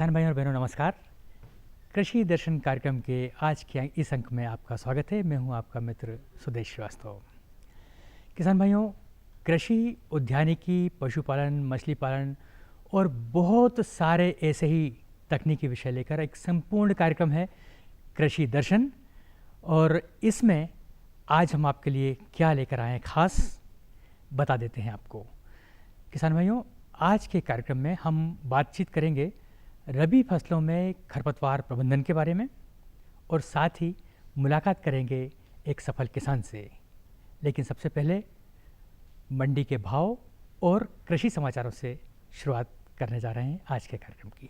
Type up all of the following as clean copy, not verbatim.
किसान भाइयों और बहनों नमस्कार। कृषि दर्शन कार्यक्रम के आज के इस अंक में आपका स्वागत है। मैं हूं आपका मित्र सुदेश श्रीवास्तव। किसान भाइयों, कृषि, उद्यानिकी, पशुपालन, मछली पालन और बहुत सारे ऐसे ही तकनीकी विषय लेकर एक संपूर्ण कार्यक्रम है कृषि दर्शन। और इसमें आज हम आपके लिए क्या लेकर आए हैं खास बता देते हैं आपको। किसान भाइयों, आज के कार्यक्रम में हम बातचीत करेंगे रबी फसलों में खरपतवार प्रबंधन के बारे में और साथ ही मुलाकात करेंगे एक सफल किसान से। लेकिन सबसे पहले मंडी के भाव और कृषि समाचारों से शुरुआत करने जा रहे हैं आज के कार्यक्रम की।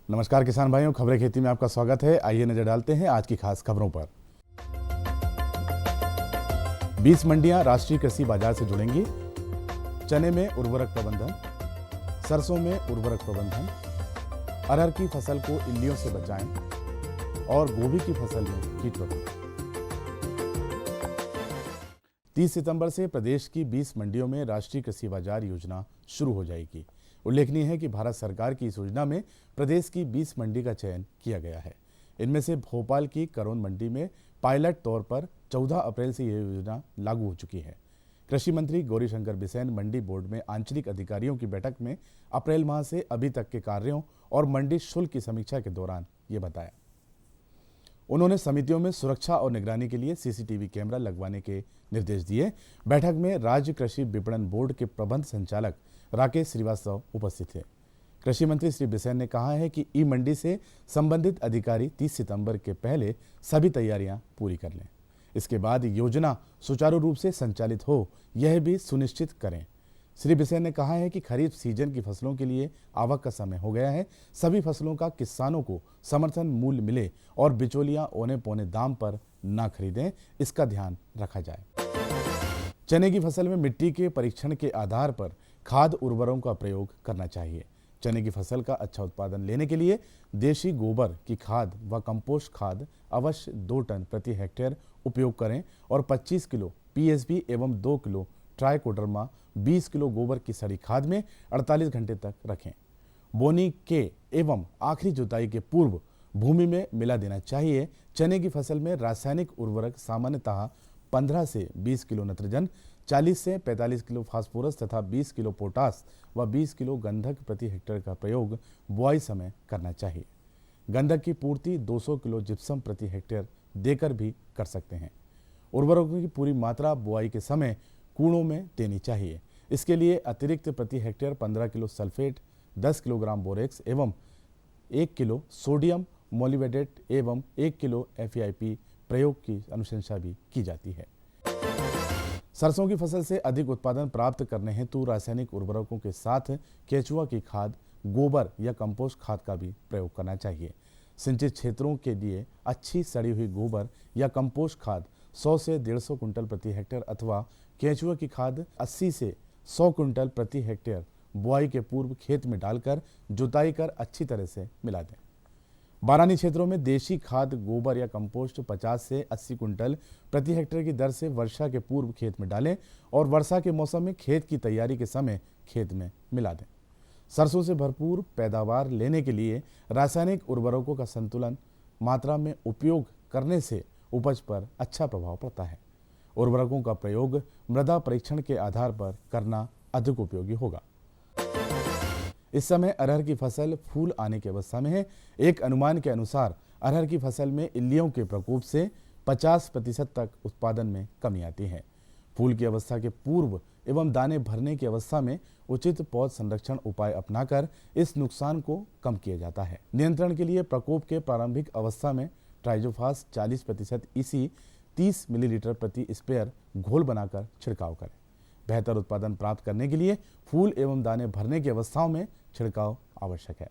नमस्कार किसान भाइयों, खबरें खेती में आपका स्वागत है। आइए नजर डालते हैं आज की खास खबरों पर। 20 मंडियां राष्ट्रीय कृषि बाजार से जुड़ेंगी। चने में उर्वरक प्रबंधन, सरसों में उर्वरक प्रबंधन, अरहर की फसल को इल्लियों से बचाएं और गोभी की फसल में कीट प्रबंधन। 30 सितंबर से प्रदेश की 20 मंडियों में राष्ट्रीय कृषि बाजार योजना शुरू हो जाएगी। उल्लेखनीय है कि भारत सरकार की इस योजना में प्रदेश की 20 मंडी का चयन किया गया है। इनमें से भोपाल की करोन मंडी में पायलट तौर पर 14 अप्रैल से यह योजना लागू हो चुकी है। कृषि मंत्री गौरीशंकर बिसेन मंडी बोर्ड में आंचलिक अधिकारियों की बैठक में अप्रैल माह से अभी तक के कार्यों और मंडी शुल्क की समीक्षा के दौरान ये बताया। उन्होंने समितियों में सुरक्षा और निगरानी के लिए सीसीटीवी कैमरा लगवाने के निर्देश दिए। बैठक में राज्य कृषि विपणन बोर्ड के प्रबंध संचालक राकेश श्रीवास्तव उपस्थित थे। कृषि मंत्री श्री बिसेन ने कहा है कि ई मंडी से संबंधित अधिकारी 30 सितंबर के पहले सभी तैयारियां पूरी कर लें। इसके बाद योजना सुचारू रूप से संचालित हो, यह भी सुनिश्चित करें। श्री बिसेन ने कहा है कि खरीफ सीजन की फसलों के लिए आवक का समय हो गया है। सभी फसलों का किसानों को समर्थन मूल्य मिले और बिचौलियां औने पौने दाम पर न खरीदें, इसका ध्यान रखा जाए। चने की फसल में मिट्टी के परीक्षण के आधार पर खाद उर्वरकों का प्रयोग करना चाहिए। चने की फसल का अच्छा उत्पादन लेने के लिए देशी गोबर की खाद व कंपोस्ट खाद अवश्य 2 टन प्रति हेक्टेयर उपयोग करें और 25 किलो पीएसबी एवं 2 किलो ट्राइकोडर्मा 20 किलो गोबर की सड़ी खाद में 48 घंटे तक रखें। बोनी के एवं आखिरी जुताई के पूर्व भूमि में मिला देना चाहिए। चने की फसल में रासायनिक उर्वरक सामान्यतः 15 से 20 किलो नत्रजन, 40 से 45 किलो फास्फोरस तथा 20 किलो पोटास व 20 किलो गंधक प्रति हेक्टेयर का प्रयोग बुआई समय करना चाहिए। गंधक की पूर्ति 200 किलो जिप्सम प्रति हेक्टेयर देकर भी कर सकते हैं। उर्वरकों की पूरी मात्रा बुआई के समय कूड़ों में देनी चाहिए। इसके लिए अतिरिक्त प्रति hectare 15 kilo sulphate, 10 kilogram borax एवं 1 किलो सोडियम मोलिवेटेट एवं 1 किलो FEIP प्रयोग की अनुशंसा भी की जाती है। सरसों की फसल से अधिक उत्पादन प्राप्त करने हेतु रासायनिक उर्वरकों के साथ केचुआ की खाद, गोबर या कंपोस्ट खाद का भी प्रयोग करना चाहिए। सिंचित क्षेत्रों के लिए अच्छी सड़ी हुई गोबर या कंपोस्ट खाद 100 से 150 कुंटल प्रति हेक्टेयर अथवा केचुआ की खाद 80 से 100 कुंटल प्रति हेक्टेयर बुआई के पूर्व खेत में डालकर जुताई कर अच्छी तरह से मिला दें। बारानी क्षेत्रों में देशी खाद, गोबर या कंपोस्ट 50 से 80 कुंटल प्रति हेक्टेयर की दर से वर्षा के पूर्व खेत में डालें और वर्षा के मौसम में खेत की तैयारी के समय खेत में मिला दें। सरसों से भरपूर पैदावार लेने के लिए रासायनिक उर्वरकों का संतुलन मात्रा में उपयोग करने से उपज पर अच्छा प्रभाव पड़ता है। उर्वरकों का प्रयोग मृदा परीक्षण के आधार पर करना अधिक उपयोगी होगा। इस समय अरहर की फसल फूल आने की अवस्था में है। एक अनुमान के अनुसार अरहर की फसल में इल्लियों के प्रकोप से 50% तक उत्पादन में कमी आती है। फूल की अवस्था के पूर्व एवं दाने भरने की अवस्था में उचित पौध संरक्षण उपाय अपनाकर इस नुकसान को कम किया जाता है। नियंत्रण के लिए प्रकोप के प्रारंभिक अवस्था में ट्राइजोफास 40% EC 30 मिलीलीटर प्रति स्प्रेयर घोल बनाकर छिड़काव करें। बेहतर उत्पादन प्राप्त करने के लिए फूल एवं दाने भरने की अवस्थाओं में छिड़काव आवश्यक है।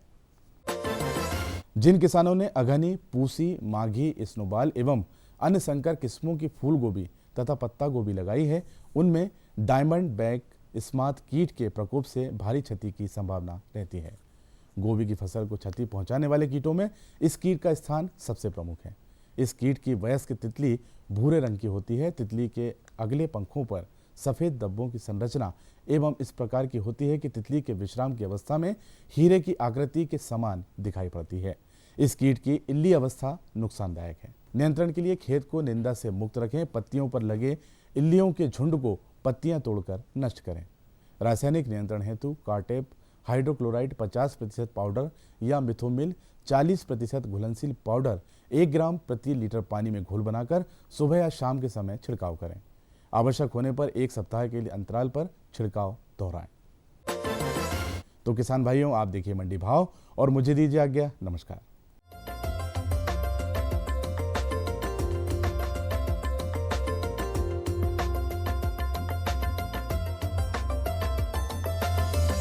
जिन किसानों ने अघनी, पूसी, माघी, स्नोबाल एवं अन्य संकर किस्मों की फूल गोभी तथा पत्ता गोभी लगाई है, उनमें डायमंड बैक स्मार्ट कीट के प्रकोप से भारी क्षति की संभावना रहती है। गोभी की फसल को क्षति पहुंचाने वाले कीटों में इस कीट का स्थान सबसे प्रमुख है। इस कीट की वयस्क तितली भूरे रंग की होती है। तितली के अगले पंखों पर सफ़ेद धब्बों की संरचना एवं इस प्रकार की होती है कि तितली के विश्राम की अवस्था में हीरे की आकृति के समान दिखाई पड़ती है। इस कीट की इल्ली अवस्था नुकसानदायक है। नियंत्रण के लिए खेत को निंदा से मुक्त रखें। पत्तियों पर लगे इल्लियों के झुंड को पत्तियां तोड़कर नष्ट करें। रासायनिक नियंत्रण हेतु कार्टेप हाइड्रोक्लोराइड 50% पाउडर या मिथोमिल 40% घुलनशील पाउडर 1 ग्राम प्रति लीटर पानी में घोल बनाकर सुबह या शाम के समय छिड़काव करें। आवश्यक होने पर 1 सप्ताह के लिए अंतराल पर छिड़काव दोहराएं। तो किसान भाइयों, आप देखिए मंडी भाव और मुझे दीजिए आज्ञा। नमस्कार।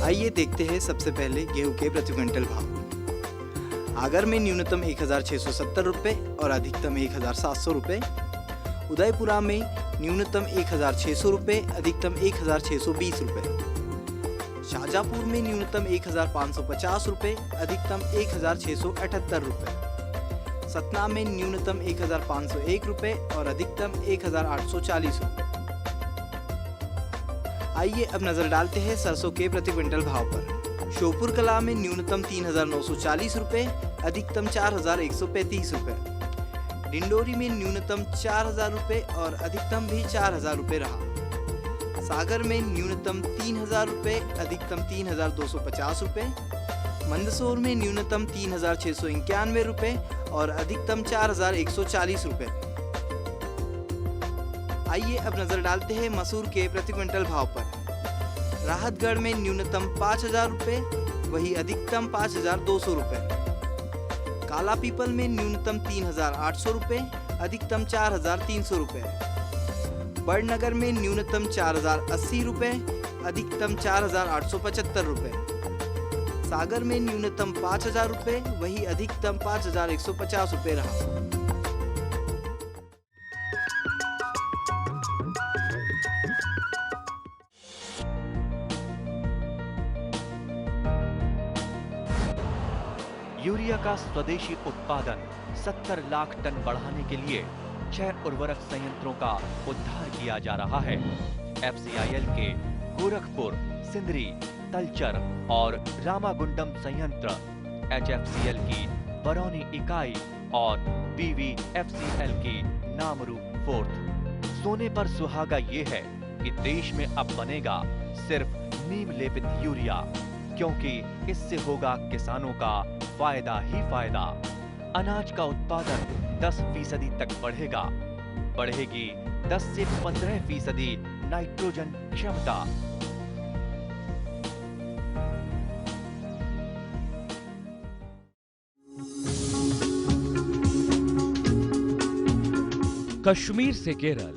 आइए देखते हैं सबसे पहले गेहूं के प्रति क्विंटल भाव। आगर में न्यूनतम 1670 रुपये और अधिकतम 1700 रुपये। उदयपुरा में न्यूनतम 1600 रुपये, अधिकतम 1620 रुपये। शाहजहाँपुर में न्यूनतम 1550 रुपये, अधिकतम 1678 रुपये। सतना में न्यूनतम 1501 रुपये और अधिकतम 1840 रुपये। आइए अब नजर डालते हैं सरसों के प्रति क्विंटल भाव पर। श्योपुर कला में न्यूनतम 3940 रुपये, अधिकतम 4135 रुपये। डिंडोरी में न्यूनतम 4000 रुपये और अधिकतम भी 4000 रुपये रहा। सागर में न्यूनतम 3000 रुपये, अधिकतम 3250 रुपये। मंदसौर में न्यूनतम 3691 रुपये और अधिकतम 4140 रुपये। आइए अब नजर डालते हैं मसूर के प्रति क्विंटल भाव पर। राहतगढ़ में न्यूनतम 5000 रुपये, वही अधिकतम 5200 रुपये। काला पीपल में न्यूनतम 3800 रुपये, अधिकतम 4300 रुपये। बड़नगर में न्यूनतम 4080 रुपये, अधिकतम 4875 रुपये। सागर में न्यूनतम 5000 रुपये, वही अधिकतम 5150 रुपये रहा। यूरिया का स्वदेशी उत्पादन 70 लाख टन बढ़ाने के लिए 6 उर्वरक संयंत्रों का उद्धार किया जा रहा है। FCIL के गोरखपुर, सिंदरी, तलचर और रामागुंडम संयंत्र, HFCL की बरौनी इकाई और BVFCL की नामरू फोर्थ। सोने पर सुहागा ये है कि देश में अब बनेगा सिर्फ नीम लेपित यूरिया, क्योंकि इससे होगा किसानों का फायदा ही फायदा। अनाज का उत्पादन 10% तक बढ़ेगा। बढ़ेगी 10 से 15% नाइट्रोजन क्षमता। कश्मीर से केरल,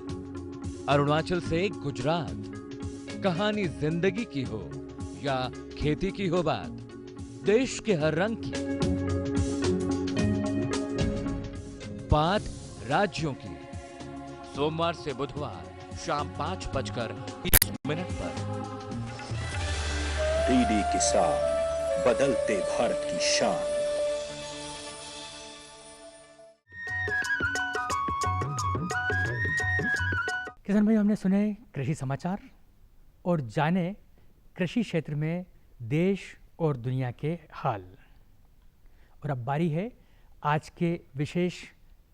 अरुणाचल से गुजरात, कहानी जिंदगी की हो या खेती की हो बात, देश के हर रंग की बात राज्यों की। सोमवार से बुधवार शाम 5:30 पर डीडी किसान, बदलते भारत की शान। किसान भाई, हमने सुने कृषि समाचार और जाने कृषि क्षेत्र में देश और दुनिया के हाल। और अब बारी है आज के विशेष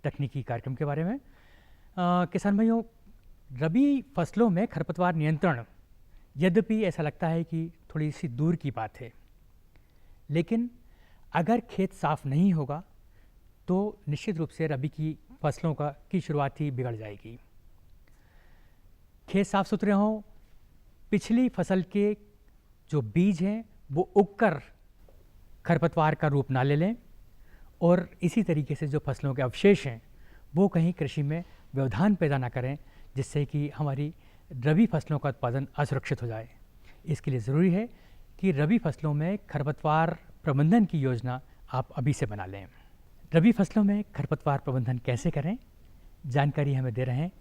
तकनीकी कार्यक्रम के बारे में। किसान भाइयों, रबी फसलों में खरपतवार नियंत्रण यद्यपि ऐसा लगता है कि थोड़ी सी दूर की बात है, लेकिन अगर खेत साफ नहीं होगा तो निश्चित रूप से रबी की फसलों की शुरुआत ही बिगड़ जाएगी। खेत साफ सुथरे हों, पिछली फसल के जो बीज हैं वो उगकर खरपतवार का रूप ना ले लें, और इसी तरीके से जो फसलों के अवशेष हैं वो कहीं कृषि में व्यवधान पैदा ना करें, जिससे कि हमारी रबी फसलों का उत्पादन असुरक्षित हो जाए। इसके लिए ज़रूरी है कि रबी फसलों में खरपतवार प्रबंधन की योजना आप अभी से बना लें। रबी फसलों में खरपतवार प्रबंधन कैसे करें, जानकारी हमें दे रहे हैं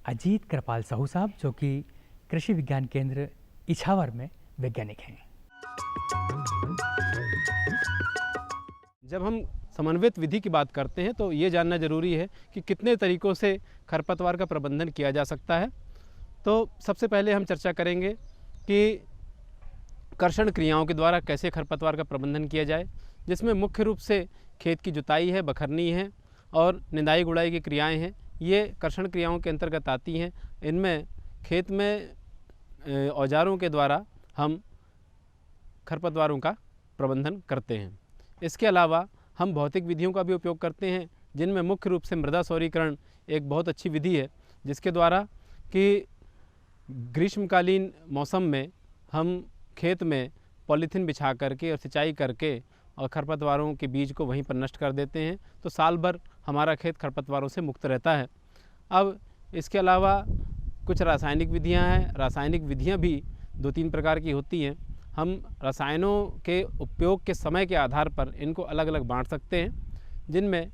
अजीत कृपाल साहू साहब, जो कि कृषि विज्ञान केंद्र इछावर में वैज्ञानिक हैं। जब हम समन्वित विधि की बात करते हैं तो ये जानना जरूरी है कि कितने तरीकों से खरपतवार का प्रबंधन किया जा सकता है। तो सबसे पहले हम चर्चा करेंगे कि कर्षण क्रियाओं के द्वारा कैसे खरपतवार का प्रबंधन किया जाए, जिसमें मुख्य रूप से खेत की जुताई है, बखरनी है और निंदाई गुड़ाई की क्रियाएं हैं। ये कर्षण क्रियाओं के अंतर्गत आती हैं। इनमें खेत में औजारों के द्वारा हम खरपतवारों का प्रबंधन करते हैं। इसके अलावा हम भौतिक विधियों का भी उपयोग करते हैं, जिनमें मुख्य रूप से मृदा सौरीकरण एक बहुत अच्छी विधि है, जिसके द्वारा कि ग्रीष्मकालीन मौसम में हम खेत में पॉलीथीन बिछा करके और सिंचाई करके और खरपतवारों के बीज को वहीं पर नष्ट कर देते हैं, तो साल भर हमारा खेत खरपतवारों से मुक्त रहता है। अब इसके अलावा कुछ रासायनिक विधियां हैं। रासायनिक विधियां भी 2-3 प्रकार की होती हैं। हम रसायनों के उपयोग के समय के आधार पर इनको अलग अलग बांट सकते हैं, जिनमें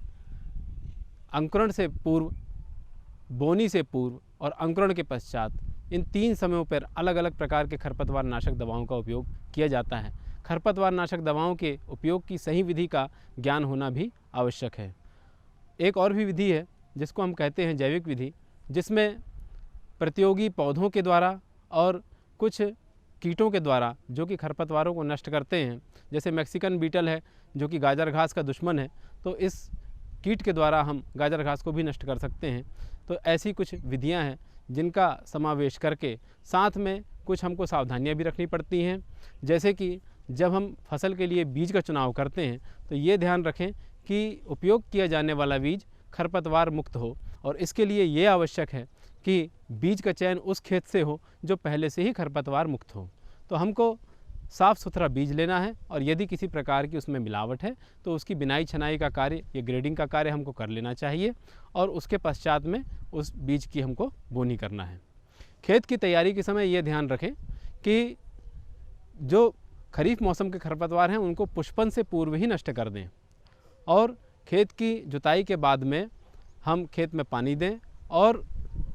अंकुरण से पूर्व, बोनी से पूर्व और अंकुरण के पश्चात, इन 3 समयों पर अलग अलग प्रकार के खरपतवार नाशक दवाओं का उपयोग किया जाता है। खरपतवार नाशक दवाओं के उपयोग की सही विधि का ज्ञान होना भी आवश्यक है। एक और भी विधि है जिसको हम कहते हैं जैविक विधि, जिसमें प्रतियोगी पौधों के द्वारा और कुछ कीटों के द्वारा जो कि खरपतवारों को नष्ट करते हैं, जैसे मैक्सिकन बीटल है जो कि गाजर घास का दुश्मन है, तो इस कीट के द्वारा हम गाजर घास को भी नष्ट कर सकते हैं। तो ऐसी कुछ विधियां हैं जिनका समावेश करके साथ में कुछ हमको सावधानियां भी रखनी पड़ती हैं, जैसे कि जब हम फसल के लिए बीज का चुनाव करते हैं तो ये ध्यान रखें कि उपयोग किया जाने वाला बीज खरपतवार मुक्त हो, और इसके लिए ये आवश्यक है कि बीज का चयन उस खेत से हो जो पहले से ही खरपतवार मुक्त हो। तो हमको साफ़ सुथरा बीज लेना है, और यदि किसी प्रकार की उसमें मिलावट है तो उसकी बिनाई छनाई का कार्य या ग्रेडिंग का कार्य हमको कर लेना चाहिए, और उसके पश्चात में उस बीज की हमको बोनी करना है। खेत की तैयारी के समय ये ध्यान रखें कि जो खरीफ मौसम के खरपतवार हैं उनको पुष्पन से पूर्व ही नष्ट कर दें, और खेत की जुताई के बाद में हम खेत में पानी दें। और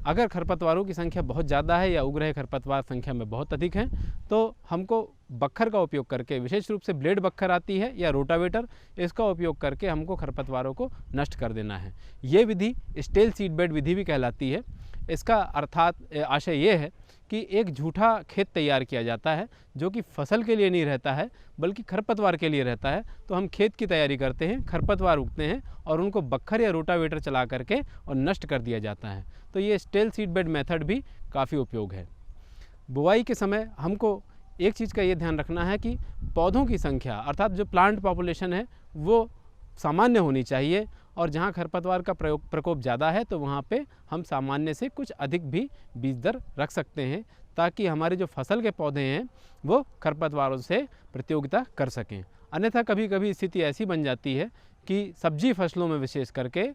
अगर खरपतवारों की संख्या बहुत ज़्यादा है या उग रहे खरपतवार संख्या में बहुत अधिक हैं, तो हमको बक्खर का उपयोग करके, विशेष रूप से ब्लेड बक्खर आती है या रोटावेटर, इसका उपयोग करके हमको खरपतवारों को नष्ट कर देना है। ये विधि स्टेल सीड बेड विधि भी कहलाती है। इसका अर्थात आशय ये है कि एक झूठा खेत तैयार किया जाता है जो कि फसल के लिए नहीं रहता है बल्कि खरपतवार के लिए रहता है। तो हम खेत की तैयारी करते हैं, खरपतवार उगते हैं और उनको बक्खर या रोटावेटर चला करके और नष्ट कर दिया जाता है। तो ये स्टेल सीड बेड मेथड भी काफ़ी उपयोग है। बुआई के समय हमको एक चीज़ का ये ध्यान रखना है कि पौधों की संख्या अर्थात जो प्लांट पॉपुलेशन है वो सामान्य होनी चाहिए, और जहाँ खरपतवार का प्रकोप ज़्यादा है तो वहाँ पे हम सामान्य से कुछ अधिक भी बीज दर रख सकते हैं, ताकि हमारे जो फसल के पौधे हैं वो खरपतवारों से प्रतियोगिता कर सकें। अन्यथा कभी कभी स्थिति ऐसी बन जाती है कि सब्जी फसलों में विशेष करके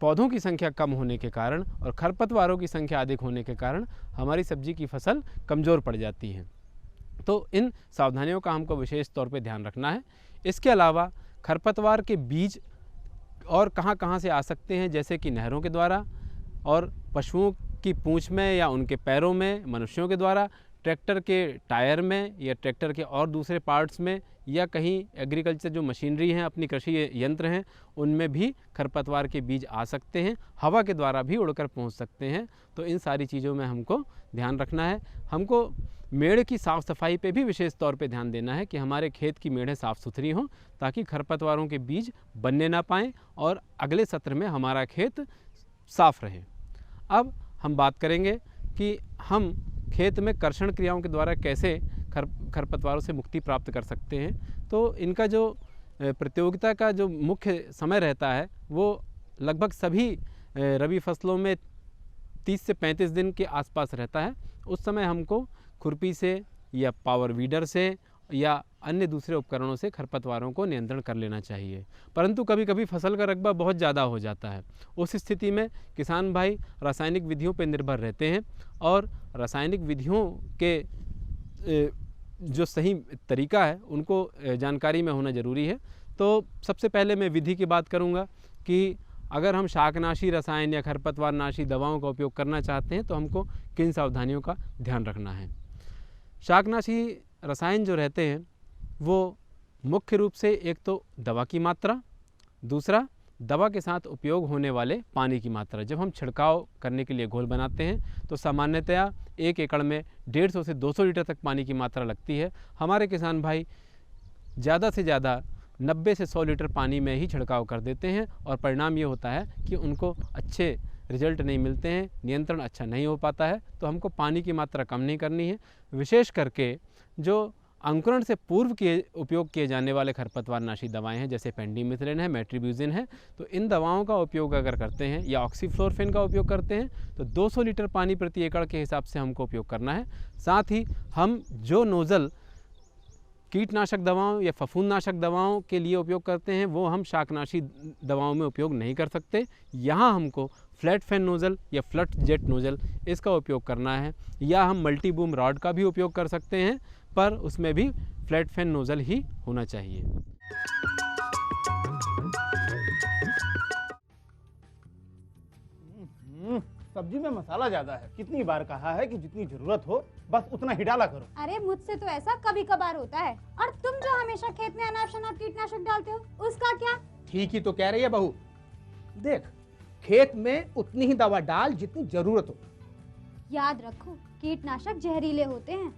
पौधों की संख्या कम होने के कारण और खरपतवारों की संख्या अधिक होने के कारण हमारी सब्जी की फसल कमज़ोर पड़ जाती है। तो इन सावधानियों का हमको विशेष तौर पे ध्यान रखना है। इसके अलावा खरपतवार के बीज और कहाँ से आ सकते हैं, जैसे कि नहरों के द्वारा, और पशुओं की पूंछ में या उनके पैरों में, मनुष्यों के द्वारा, ट्रैक्टर के टायर में या ट्रैक्टर के और दूसरे पार्ट्स में, या कहीं एग्रीकल्चर जो मशीनरी हैं, अपनी कृषि यंत्र हैं, उनमें भी खरपतवार के बीज आ सकते हैं। हवा के द्वारा भी उड़कर पहुंच सकते हैं। तो इन सारी चीज़ों में हमको ध्यान रखना है। हमको मेड़ की साफ़ सफाई पे भी विशेष तौर पे ध्यान देना है कि हमारे खेत की मेढ़ें साफ़ सुथरी हों, ताकि खरपतवारों के बीज बनने ना पाएँ और अगले सत्र में हमारा खेत साफ़ रहे। अब हम बात करेंगे कि हम खेत में कर्षण क्रियाओं के द्वारा कैसे खरपतवारों से मुक्ति प्राप्त कर सकते हैं। तो इनका जो प्रतियोगिता का जो मुख्य समय रहता है वो लगभग सभी रबी फसलों में 30 से 35 दिन के आसपास रहता है। उस समय हमको खुरपी से या पावर वीडर से या अन्य दूसरे उपकरणों से खरपतवारों को नियंत्रण कर लेना चाहिए। परंतु कभी कभी फसल का रकबा बहुत ज़्यादा हो जाता है। उस स्थिति में किसान भाई रासायनिक विधियों पर निर्भर रहते हैं, और रासायनिक विधियों के जो सही तरीका है उनको जानकारी में होना ज़रूरी है। तो सबसे पहले मैं विधि की बात करूँगा कि अगर हम शाकनाशी रसायन या खरपतवारनाशी दवाओं का उपयोग करना चाहते हैं तो हमको किन सावधानियों का ध्यान रखना है। शाकनाशी रसायन जो रहते हैं वो मुख्य रूप से एक तो दवा की मात्रा, दूसरा दवा के साथ उपयोग होने वाले पानी की मात्रा। जब हम छिड़काव करने के लिए घोल बनाते हैं तो सामान्यतया 1 एकड़ में 150 से 200 लीटर तक पानी की मात्रा लगती है। हमारे किसान भाई ज़्यादा से ज़्यादा 90 से 100 लीटर पानी में ही छिड़काव कर देते हैं और परिणाम ये होता है कि उनको अच्छे रिजल्ट नहीं मिलते हैं, नियंत्रण अच्छा नहीं हो पाता है। तो हमको पानी की मात्रा कम नहीं करनी है। विशेष करके जो अंकुरण से पूर्व उपयोग किए जाने वाले खरपतवारनाशी दवाएं हैं, जैसे पेंडिमिथिलिन है, मेट्रिब्यूजिन है, तो इन दवाओं का उपयोग अगर करते हैं या ऑक्सीफ्लोरोफिन का उपयोग करते हैं तो 200 लीटर पानी प्रति एकड़ के हिसाब से हमको उपयोग करना है। साथ ही हम जो नोज़ल कीटनाशक दवाओं या फफूंदनाशक दवाओं के लिए उपयोग करते हैं वो हम शाकनाशी दवाओं में उपयोग नहीं कर सकते। यहाँ हमको फ्लैट फैन नोज़ल या फ्लट जेट नोज़ल इसका उपयोग करना है, या हम मल्टी बूम रॉड का भी उपयोग कर सकते हैं, पर उसमें भी फ्लैट फैन नोज़ल ही होना चाहिए। सब्जी में मसाला ज्यादा है। कितनी बार कहा है कि जितनी जरूरत हो बस उतना ही डाला करो। अरे मुझसे तो ऐसा कभी कभार होता है। और तुम जो हमेशा खेत में अनाप शनाप कीटनाशक डालते हो उसका क्या? ठीक ही तो कह रही है बहू। देख, खेत में उतनी ही दवा डाल जितनी जरूरत हो। याद रखो, कीटनाशक जहरीले होते हैं।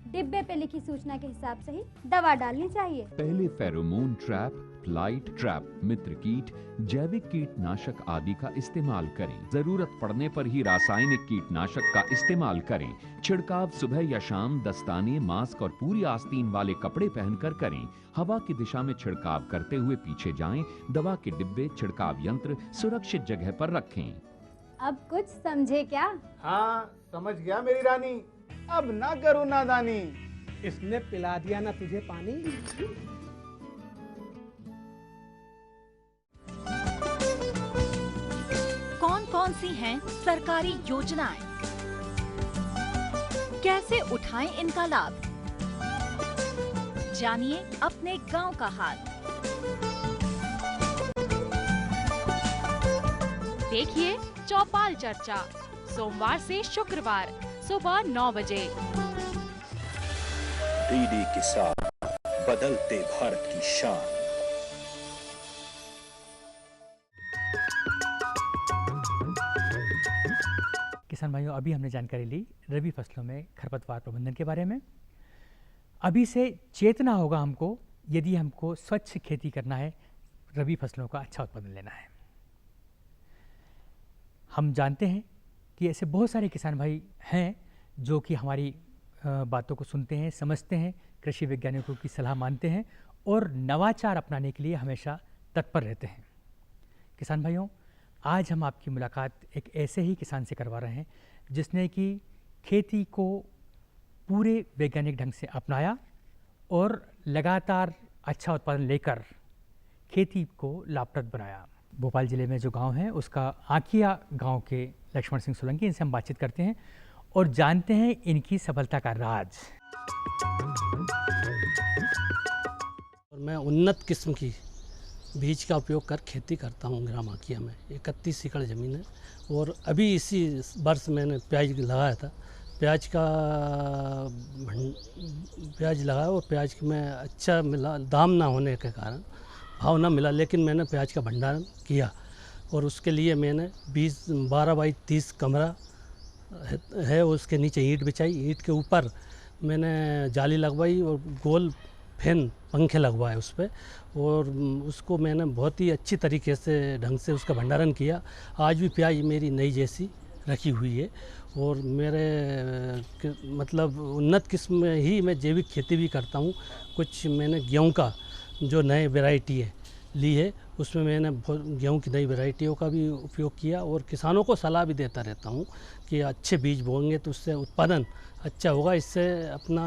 डिब्बे पे लिखी सूचना के हिसाब से ही दवा डालनी चाहिए। पहले फेरोमोन ट्रैप, फ्लाइट ट्रैप, मित्र कीट, जैविक कीटनाशक आदि का इस्तेमाल करें। जरूरत पड़ने पर ही रासायनिक कीटनाशक का इस्तेमाल करें। छिड़काव सुबह या शाम दस्ताने, मास्क और पूरी आस्तीन वाले कपड़े पहनकर करें। हवा की दिशा में छिड़काव करते हुए पीछे जाएं। दवा के डिब्बे, छिड़काव यंत्र सुरक्षित जगह पर रखें। अब कुछ समझे क्या? हाँ, समझ गया मेरी रानी। अब ना करो नादानी। इसने पिला दिया ना तुझे पानी। कौन कौन सी हैं सरकारी योजनाएं? कैसे उठाएं इनका लाभ? जानिए अपने गांव का हाल। देखिए चौपाल चर्चा, सोमवार से शुक्रवार सुबह 9 बजे। डीडी किसान, बदलते भारत की शान। किसान भाइयों, अभी हमने जानकारी ली रबी फसलों में खरपतवार प्रबंधन के बारे में। अभी से चेतना होगा हमको, यदि हमको स्वच्छ खेती करना है, रबी फसलों का अच्छा उत्पादन लेना है। हम जानते हैं कि ऐसे बहुत सारे किसान भाई हैं जो कि हमारी बातों को सुनते हैं, समझते हैं, कृषि वैज्ञानिकों की सलाह मानते हैं और नवाचार अपनाने के लिए हमेशा तत्पर रहते हैं। किसान भाइयों, आज हम आपकी मुलाकात एक ऐसे ही किसान से करवा रहे हैं जिसने कि खेती को पूरे वैज्ञानिक ढंग से अपनाया और लगातार अच्छा उत्पादन लेकर खेती को लाभप्रद बनाया। भोपाल ज़िले में जो गांव है उसका आँखिया गांव के लक्ष्मण सिंह सोलंकी, इनसे हम बातचीत करते हैं और जानते हैं इनकी सफलता का राज। और मैं उन्नत किस्म की बीज का उपयोग कर खेती करता हूँ ग्राम आँखिया में। 31 एकड़ ज़मीन है और अभी इसी वर्ष मैंने प्याज लगाया था। प्याज लगाया और प्याज में अच्छा मिला, दाम ना होने के कारण भाव ना मिला, लेकिन मैंने प्याज का भंडारण किया और उसके लिए मैंने 12 बाई 30 कमरा है, उसके नीचे ईंट बिछाई, ईंट के ऊपर मैंने जाली लगवाई और गोल फैन पंखे लगवाए उस पर, और उसको मैंने बहुत ही अच्छी तरीके से ढंग से उसका भंडारण किया। आज भी प्याज मेरी नई जैसी रखी हुई है और मेरे मतलब उन्नत किस्म में ही मैं जैविक खेती भी करता हूँ। कुछ मैंने गेहूँ का जो नए वैरायटी है ली है, उसमें मैंने गेहूं की नई वैरायटियों का भी उपयोग किया और किसानों को सलाह भी देता रहता हूं कि अच्छे बीज बोएंगे तो उससे उत्पादन अच्छा होगा, इससे अपना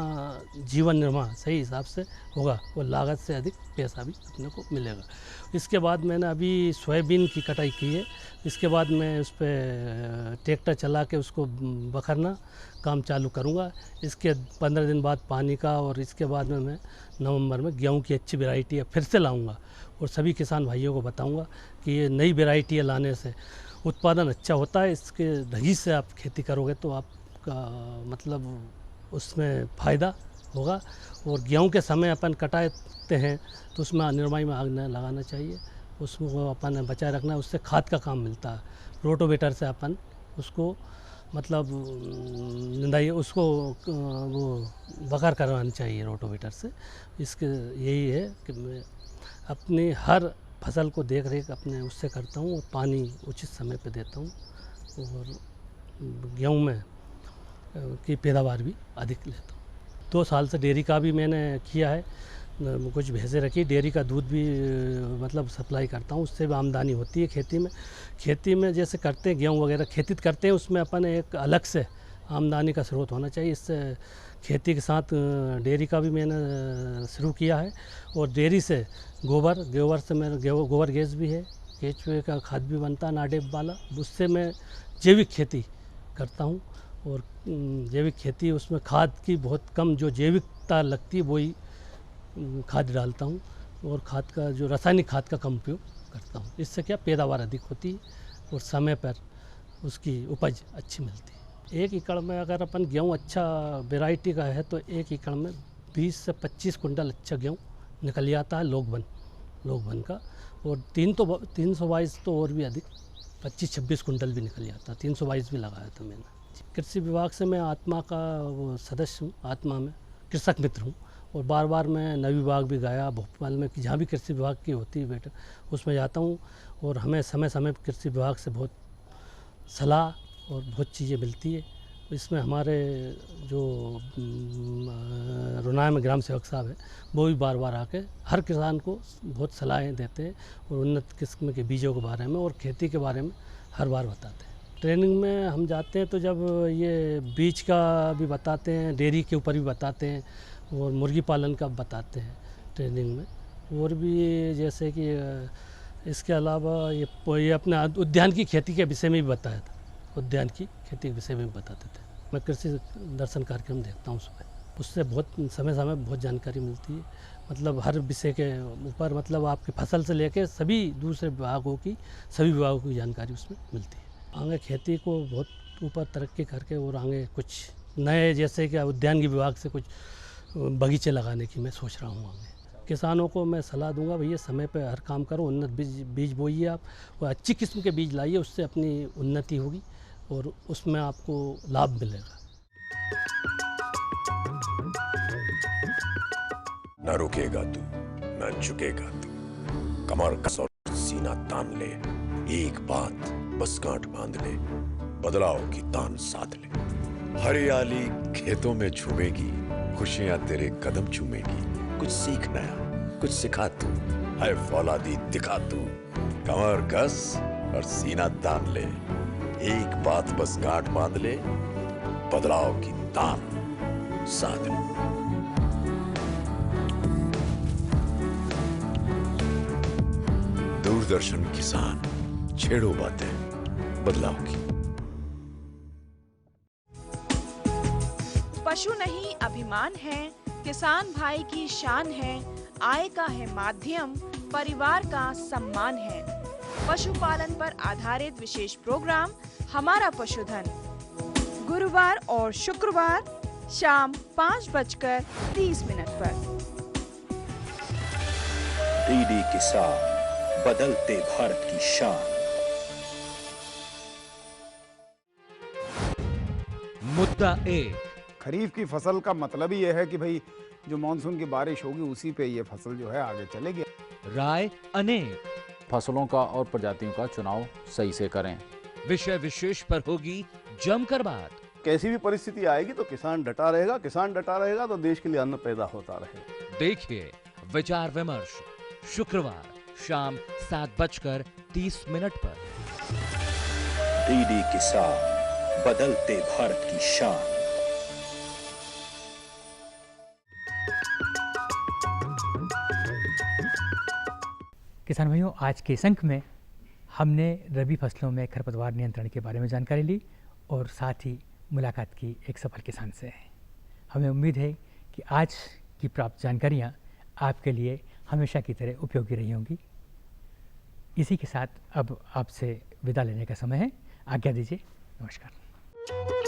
जीवन निर्वाह सही हिसाब से होगा और लागत से अधिक पैसा भी अपने को मिलेगा। इसके बाद मैंने अभी सोयाबीन की कटाई की है। इसके बाद मैं उस पर ट्रैक्टर चला के उसको बखरना काम चालू करूँगा। इसके 15 दिन बाद पानी का, और इसके बाद में मैं नवंबर में गेहूं की अच्छी वैरायटी फिर से लाऊंगा और सभी किसान भाइयों को बताऊंगा कि ये नई वैरायटियाँ लाने से उत्पादन अच्छा होता है। इसके ढंगी से आप खेती करोगे तो आपका मतलब उसमें फ़ायदा होगा। और गेहूं के समय अपन कटाते हैं तो उसमें निरमाई में आग न लगाना चाहिए, उसको अपन बचाए रखना है, उससे खाद का काम मिलता है। रोटोवेटर से अपन उसको मतलब निंदाई उसको वो बकार करवानी चाहिए रोटोवेटर से। इसके यही है कि मैं अपनी हर फसल को देख रेख अपने उससे करता हूँ और पानी उचित समय पे देता हूँ और गेहूं में की पैदावार भी अधिक लेता हूँ। 2 साल से डेयरी का भी मैंने किया है, कुछ भैंसें रखी, डेयरी का दूध भी मतलब सप्लाई करता हूँ, उससे भी आमदनी होती है खेती में जैसे करते हैं गेहूँ वगैरह खेतित करते हैं, उसमें अपन एक अलग से आमदनी का स्रोत होना चाहिए। इससे खेती के साथ डेयरी का भी मैंने शुरू किया है और डेयरी से गोबर से मेरा गोबर गैस भी है, केचुए का खाद भी बनता है नाडेप वाला, उससे मैं जैविक खेती करता हूँ। और जैविक खेती उसमें खाद की बहुत कम जो जैविकता लगती है वही खाद डालता हूँ और खाद का जो रासायनिक खाद का कम उपयोग करता हूँ। इससे क्या पैदावार अधिक होती है और समय पर उसकी उपज अच्छी मिलती है। 1 एकड़ में अगर अपन गेहूँ अच्छा वेराइटी का है तो 1 एकड़ में 20 से 25 कुंटल अच्छा गेहूँ निकल जाता है लोग बन का। और 322 तो और भी अधिक 25-26 कुंटल भी निकल जाता है। 322 भी लगाया था मैंने। कृषि विभाग से मैं आत्मा का वो सदस्य हूँ, आत्मा में कृषक मित्र हूँ और बार मैं नवी विभाग भी गया भोपाल में कि जहाँ भी कृषि विभाग की होती है बेटा उसमें जाता हूँ और हमें समय समय पर कृषि विभाग से बहुत सलाह और बहुत चीज़ें मिलती है। इसमें हमारे जो रुनाया में ग्राम सेवक साहब है वो भी बार आके हर किसान को बहुत सलाहें देते हैं और उन्नत किस्म के बीजों के बारे में और खेती के बारे में हर बार बताते हैं। ट्रेनिंग में हम जाते हैं तो जब ये बीज का भी बताते हैं, डेयरी के ऊपर भी बताते हैं और मुर्गी पालन का बताते हैं ट्रेनिंग में। और भी जैसे कि इसके अलावा ये अपने उद्यान की खेती के विषय में भी बताया था, उद्यान की खेती के विषय में भी बताते थे। मैं कृषि दर्शन कार्यक्रम देखता हूँ सुबह, उससे बहुत समय बहुत जानकारी मिलती है। मतलब हर विषय के ऊपर मतलब आपकी फसल से लेकर सभी दूसरे विभागों की सभी विभागों की जानकारी उसमें मिलती है। आगे खेती को बहुत ऊपर तरक्की करके और आगे कुछ नए जैसे कि उद्यान के विभाग से कुछ बगीचे लगाने की मैं सोच रहा हूँ। आगे किसानों को मैं सलाह दूंगा भैया समय पे हर काम करो, उन्नत बीज बोइए आप और अच्छी किस्म के बीज लाइए, उससे अपनी उन्नति होगी और उसमें आपको लाभ मिलेगा। न रुकेगा तू, न झुकेगा तू, कमर कस और सीना तान ले, एक बात बस गांठ बांध ले, बदलाव की तान साध ले। हरियाली खेतों में झूमेगी, खुशियां तेरे कदम चूमेगी। कुछ सीख नया, कुछ सिखा तू, है फौलादी दिखा तू, कमर कस और सीना तान ले, एक बात बस गांठ बांध ले, बदलाव की तान साध ले। दूरदर्शन किसान, छेड़ो बातें बदलाव की। पशु नहीं अभिमान है, किसान भाई की शान है, आय का है माध्यम, परिवार का सम्मान है। पशुपालन पर आधारित विशेष प्रोग्राम हमारा पशुधन, गुरुवार और शुक्रवार शाम 5:30 पर। डीडी किसान, बदलते भारत की शान। मुद्दा 1। खरीफ की फसल का मतलब ही यह है कि भाई जो मानसून की बारिश होगी उसी पे ये फसल जो है आगे चलेगी। राय अनेक। फसलों का और प्रजातियों का चुनाव सही से करें। विषय विशेष पर होगी जमकर बात। कैसी भी परिस्थिति आएगी तो किसान डटा रहेगा तो देश के लिए अन्न पैदा होता रहेगा। देखिए विचार विमर्श शुक्रवार शाम 7:30 पर। डीडी किसान, बदलते भारत की शान। किसान भाइयों, आज के इस अंक में हमने रबी फसलों में खरपतवार नियंत्रण के बारे में जानकारी ली और साथ ही मुलाकात की एक सफल किसान से। हमें उम्मीद है कि आज की प्राप्त जानकारियाँ आपके लिए हमेशा की तरह उपयोगी रही होंगी। इसी के साथ अब आपसे विदा लेने का समय है। आज्ञा दीजिए। नमस्कार।